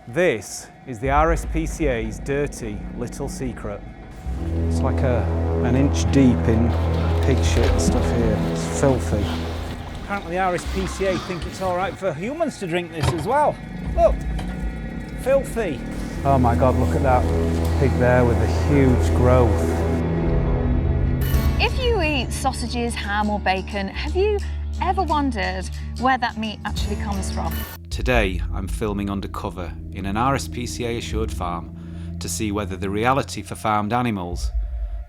This is the RSPCA's dirty little secret. It's like an inch deep in pig shit and stuff here. It's filthy. Apparently the RSPCA think it's all right for humans to drink this as well. Look, filthy. Oh my God, look at that pig there with the huge growth. If you eat sausages, ham or bacon, have you ever wondered where that meat actually comes from? Today I'm filming undercover in an RSPCA Assured farm to see whether the reality for farmed animals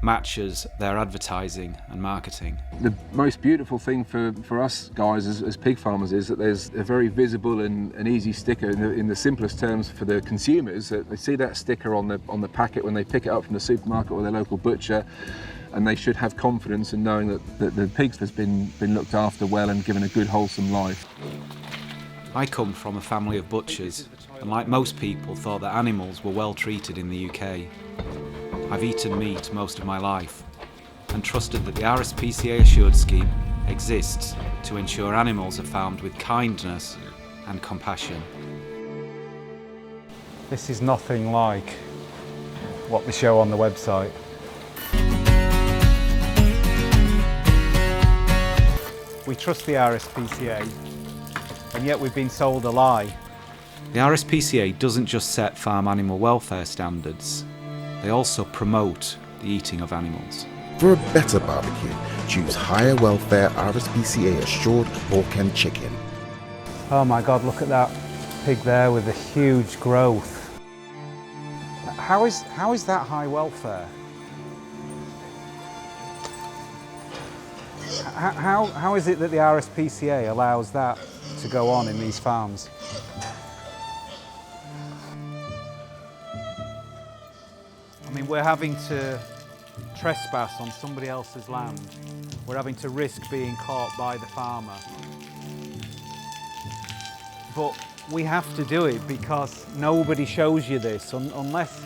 matches their advertising and marketing. The most beautiful thing for us guys as pig farmers is that there's a very visible and easy sticker in the simplest terms for the consumers. They see that sticker on the packet when they pick it up from the supermarket or their local butcher, and they should have confidence in knowing that the pigs has been looked after well and given a good wholesome life. I come from a family of butchers and like most people thought that animals were well treated in the UK. I've eaten meat most of my life and trusted that the RSPCA Assured scheme exists to ensure animals are farmed with kindness and compassion. This is nothing like what they show on the website. We trust the RSPCA, and yet we've been sold a lie. The RSPCA doesn't just set farm animal welfare standards, they also promote the eating of animals. For a better barbecue, choose higher welfare RSPCA Assured pork and chicken. Oh my God, look at that pig there with the huge growth. How is that high welfare? How is it that the RSPCA allows that to go on in these farms? I mean, we're having to trespass on somebody else's land. We're having to risk being caught by the farmer. But we have to do it because nobody shows you this unless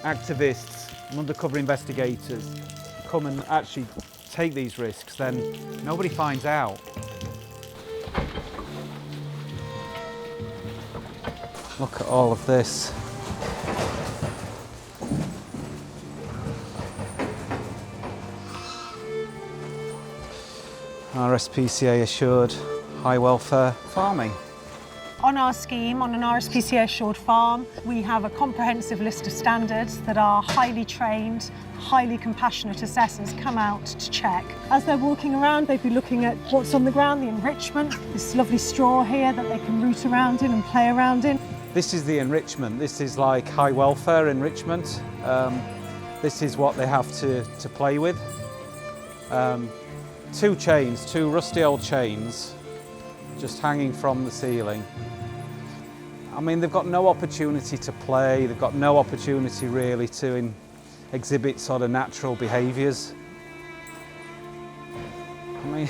activists and undercover investigators come and actually take these risks, then nobody finds out. Look at all of this. RSPCA Assured high welfare farming. On our scheme, on an RSPCA Assured farm, we have a comprehensive list of standards that our highly trained, highly compassionate assessors come out to check. As they're walking around, they'd be looking at what's on the ground, the enrichment, this lovely straw here that they can root around in and play around in. This is the enrichment. This is like high welfare enrichment. This is what they have to play with. Two rusty old chains, just hanging from the ceiling. I mean, they've got no opportunity to play, they've got no opportunity really to exhibit sort of natural behaviours. I mean,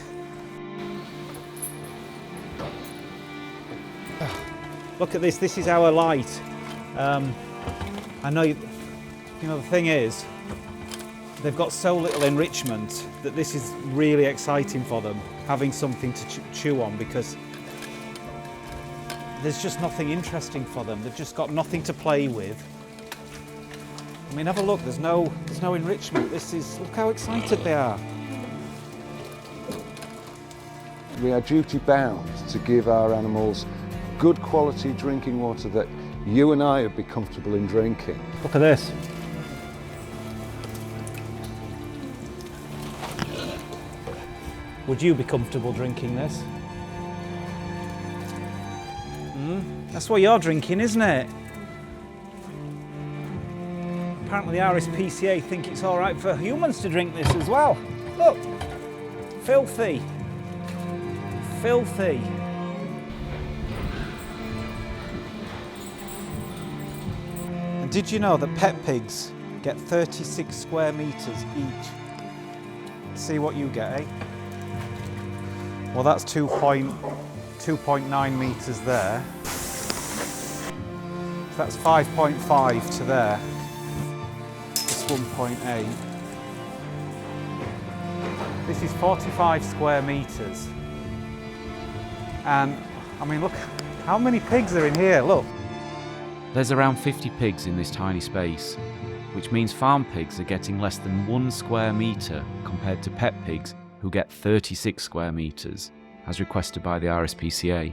look at this, this is our light. I know, you know, the thing is, they've got so little enrichment that this is really exciting for them, having something to chew on, because there's just nothing interesting for them. They've just got nothing to play with. I mean, have a look, there's no enrichment. Look how excited they are. We are duty bound to give our animals good quality drinking water that you and I would be comfortable in drinking. Look at this. Would you be comfortable drinking this? That's what you're drinking, isn't it? Apparently the RSPCA think it's all right for humans to drink this as well. Look, filthy, filthy. And did you know that pet pigs get 36 square metres each? See what you get, eh? Well, that's 2.9 metres there. So that's 5.5 to there. It's 1.8. This is 45 square metres. And I mean, look, how many pigs are in here? Look. There's around 50 pigs in this tiny space, which means farm pigs are getting less than 1 square metre compared to pet pigs who get 36 square metres, as requested by the RSPCA.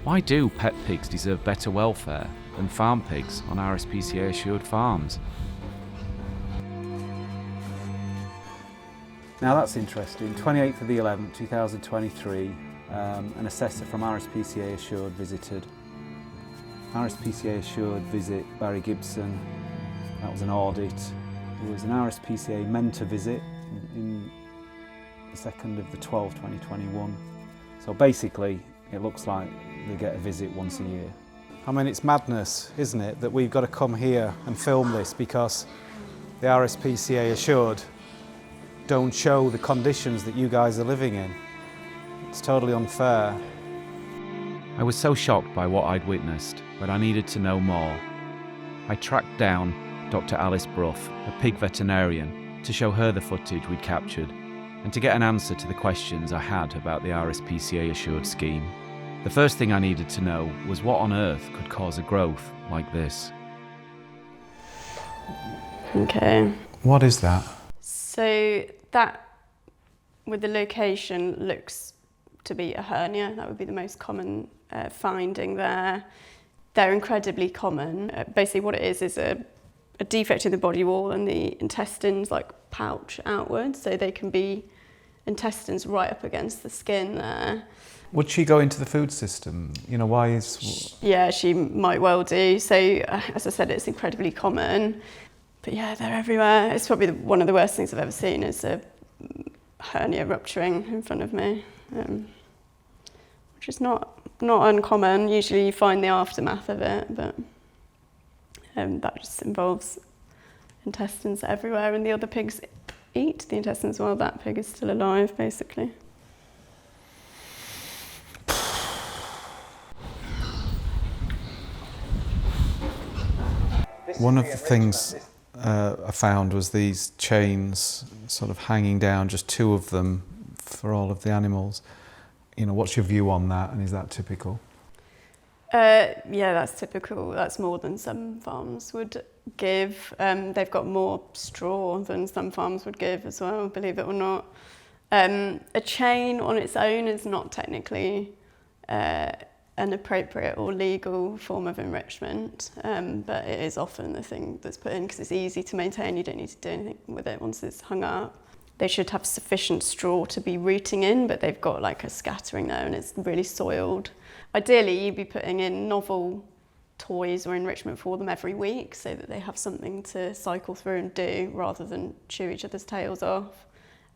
Why do pet pigs deserve better welfare than farm pigs on RSPCA Assured farms? Now that's interesting. 28th of the 11th, 2023, an assessor from RSPCA Assured visited. RSPCA Assured visit Barry Gibson. That was an audit. There was an RSPCA mentor visit in the 2nd of the 12th, 2021. So basically, it looks like they get a visit once a year. I mean, it's madness, isn't it, that we've got to come here and film this because the RSPCA Assured don't show the conditions that you guys are living in. It's totally unfair. I was so shocked by what I'd witnessed, but I needed to know more. I tracked down Dr. Alice Brough, a pig veterinarian, to show her the footage we'd captured and to get an answer to the questions I had about the RSPCA Assured scheme. The first thing I needed to know was what on earth could cause a growth like this. Okay. What is that? So that, with the location, looks to be a hernia. That would be the most common finding there. They're incredibly common. Basically what it is a defect in the body wall and the intestines like pouch outwards, so they can be intestines right up against the skin there. Would she go into the food system? You know, why is... Yeah, she might well do. So as I said, it's incredibly common. But yeah, they're everywhere. It's probably one of the worst things I've ever seen is a hernia rupturing in front of me, which is not uncommon. Usually you find the aftermath of it, but that just involves intestines everywhere, and the other pigs eat the intestines while that pig is still alive, basically. One of the things I found was these chains sort of hanging down, just 2 of them for all of the animals. You know, what's your view on that, and is that typical? Yeah, that's typical. That's more than some farms would give. They've got more straw than some farms would give as well, believe it or not. A chain on its own is not technically an appropriate or legal form of enrichment, but it is often the thing that's put in because it's easy to maintain. You don't need to do anything with it once it's hung up. They should have sufficient straw to be rooting in, but they've got like a scattering there and it's really soiled. Ideally, you'd be putting in novel toys or enrichment for them every week so that they have something to cycle through and do rather than chew each other's tails off.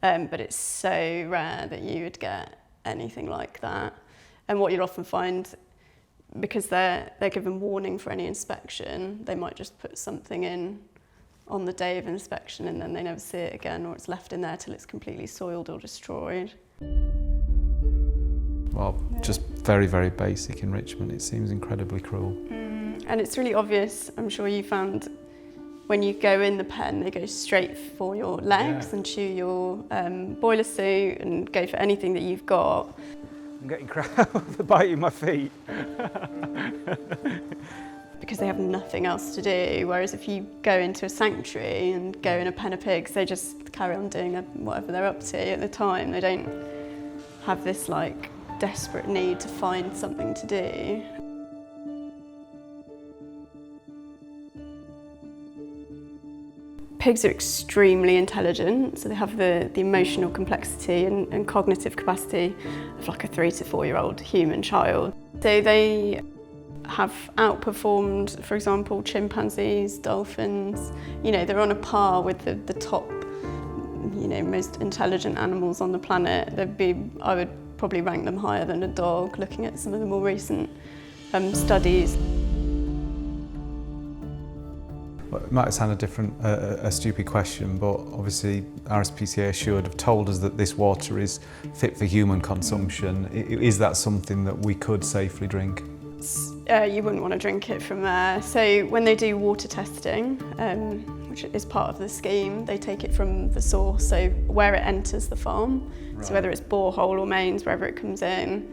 But it's so rare that you would get anything like that. And what you'll often find, because they're given warning for any inspection, they might just put something in on the day of inspection and then they never see it again, or it's left in there till it's completely soiled or destroyed. Well, just very, very basic enrichment. It seems incredibly cruel. And it's really obvious, I'm sure you found, when you go in the pen, they go straight for your legs and chew your boiler suit and go for anything that you've got. I'm getting crap, they're biting my feet. Because they have nothing else to do, whereas if you go into a sanctuary and go in a pen of pigs, they just carry on doing whatever they're up to at the time. They don't have this like desperate need to find something to do. Pigs are extremely intelligent, so they have the emotional complexity and cognitive capacity of like a 3 to 4 year old human child. So they have outperformed, for example, chimpanzees, dolphins. You know, they're on a par with the top, you know, most intelligent animals on the planet. I would probably rank them higher than a dog, looking at some of the more recent studies. Well, it might sound a stupid question, but obviously RSPCA Assured have told us that this water is fit for human consumption. Is that something that we could safely drink? You wouldn't want to drink it from there. So when they do water testing, which is part of the scheme, they take it from the source, so where it enters the farm. Right. So whether it's borehole or mains, wherever it comes in,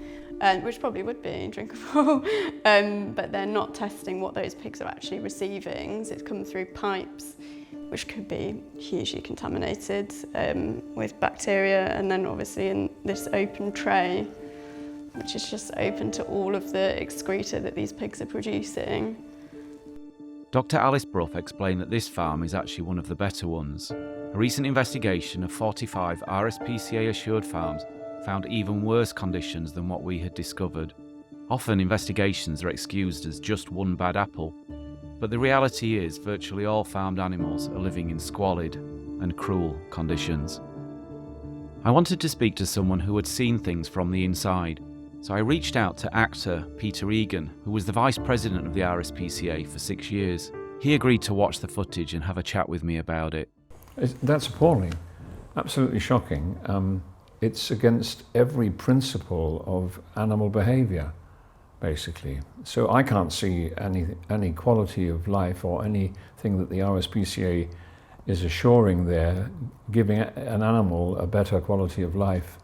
which probably would be drinkable, but they're not testing what those pigs are actually receiving. So it's come through pipes, which could be hugely contaminated with bacteria, and then obviously in this open tray, which is just open to all of the excreta that these pigs are producing. Dr. Alice Brough explained that this farm is actually one of the better ones. A recent investigation of 45 RSPCA Assured farms found even worse conditions than what we had discovered. Often investigations are excused as just one bad apple, but the reality is virtually all farmed animals are living in squalid and cruel conditions. I wanted to speak to someone who had seen things from the inside, so I reached out to actor Peter Egan, who was the Vice President of the RSPCA for 6 years. He agreed to watch the footage and have a chat with me about it. That's appalling, absolutely shocking. It's against every principle of animal behaviour, basically. So I can't see any quality of life or anything that the RSPCA is assuring there, giving an animal a better quality of life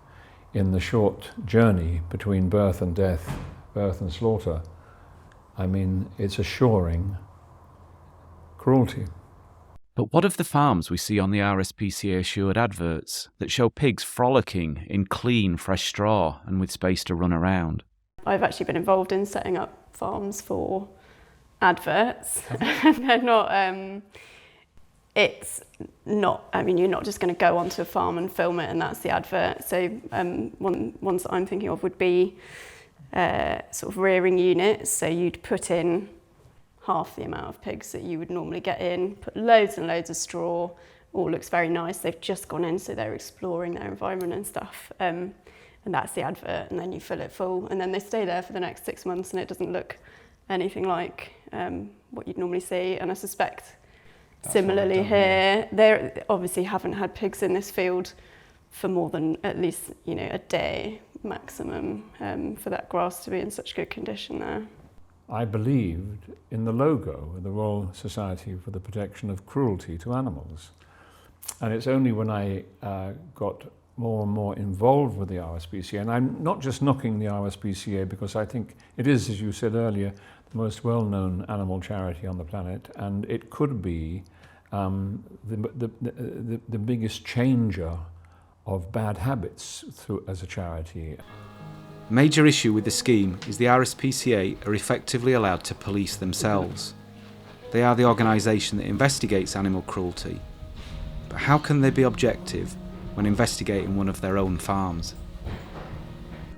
in the short journey between birth and death, birth and slaughter. I mean, it's assuring cruelty. But what of the farms we see on the RSPCA Assured adverts that show pigs frolicking in clean, fresh straw and with space to run around? I've actually been involved in setting up farms for adverts. They're not, it's not, I mean, you're not just going to go onto a farm and film it and that's the advert. So ones that I'm thinking of would be sort of rearing units. So you'd put in half the amount of pigs that you would normally get in, put loads and loads of straw, all looks very nice. They've just gone in, so they're exploring their environment and stuff. And that's the advert, and then you fill it full, and then they stay there for the next 6 months, and it doesn't look anything like what you'd normally see. And I suspect that's similarly here, they obviously haven't had pigs in this field for more than at least, you know, a day maximum for that grass to be in such good condition there. I believed in the logo of the Royal Society for the Protection of Cruelty to Animals. And it's only when I got more and more involved with the RSPCA, and I'm not just knocking the RSPCA because I think it is, as you said earlier, the most well-known animal charity on the planet, and it could be the biggest changer of bad habits as a charity. A major issue with the scheme is the RSPCA are effectively allowed to police themselves. They are the organisation that investigates animal cruelty. But how can they be objective when investigating one of their own farms?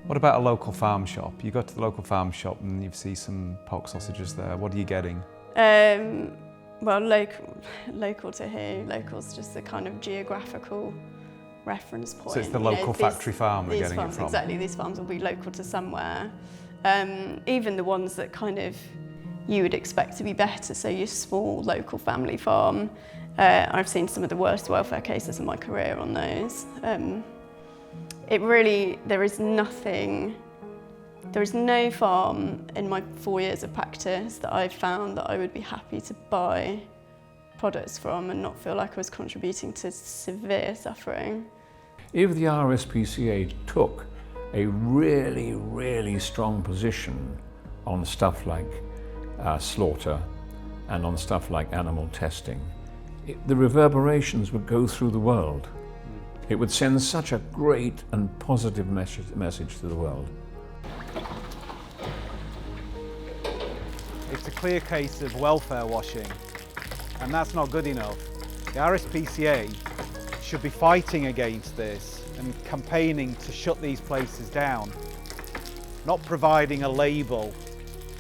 What about a local farm shop? You go to the local farm shop and you see some pork sausages there. What are you getting? Well, local to here. Local's just a kind of geographical reference point. So it's the local factory farm we're getting farms, it from? Exactly, these farms will be local to somewhere. Even the ones that kind of you would expect to be better, so your small local family farm. I've seen some of the worst welfare cases in my career on those. There is no farm in my 4 years of practice that I've found that I would be happy to buy products from and not feel like I was contributing to severe suffering. If the RSPCA took a really, really strong position on stuff like slaughter and on stuff like animal testing, the reverberations would go through the world. It would send such a great and positive message to the world. It's a clear case of welfare washing, and that's not good enough. The RSPCA should be fighting against this and campaigning to shut these places down, not providing a label,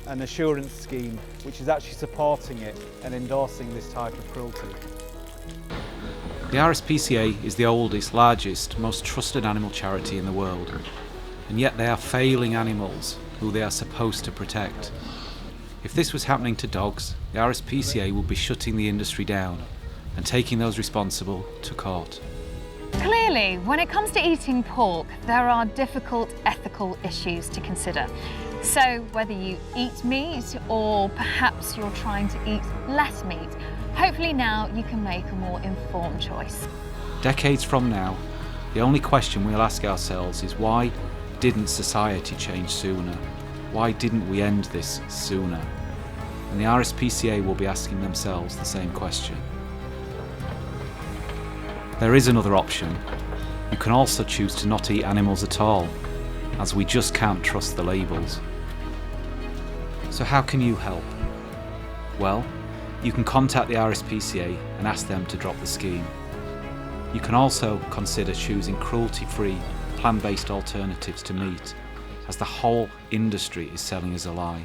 an assurance scheme, which is actually supporting it and endorsing this type of cruelty. The RSPCA is the oldest, largest, most trusted animal charity in the world, and yet they are failing animals who they are supposed to protect. If this was happening to dogs, the RSPCA would be shutting the industry down and taking those responsible to court. Clearly, when it comes to eating pork, there are difficult ethical issues to consider. So whether you eat meat or perhaps you're trying to eat less meat, hopefully now you can make a more informed choice. Decades from now, the only question we'll ask ourselves is why didn't society change sooner? Why didn't we end this sooner? And the RSPCA will be asking themselves the same question. There is another option. You can also choose to not eat animals at all, as we just can't trust the labels. So how can you help? Well, you can contact the RSPCA and ask them to drop the scheme. You can also consider choosing cruelty-free, plant-based alternatives to meat, as the whole industry is selling us a lie.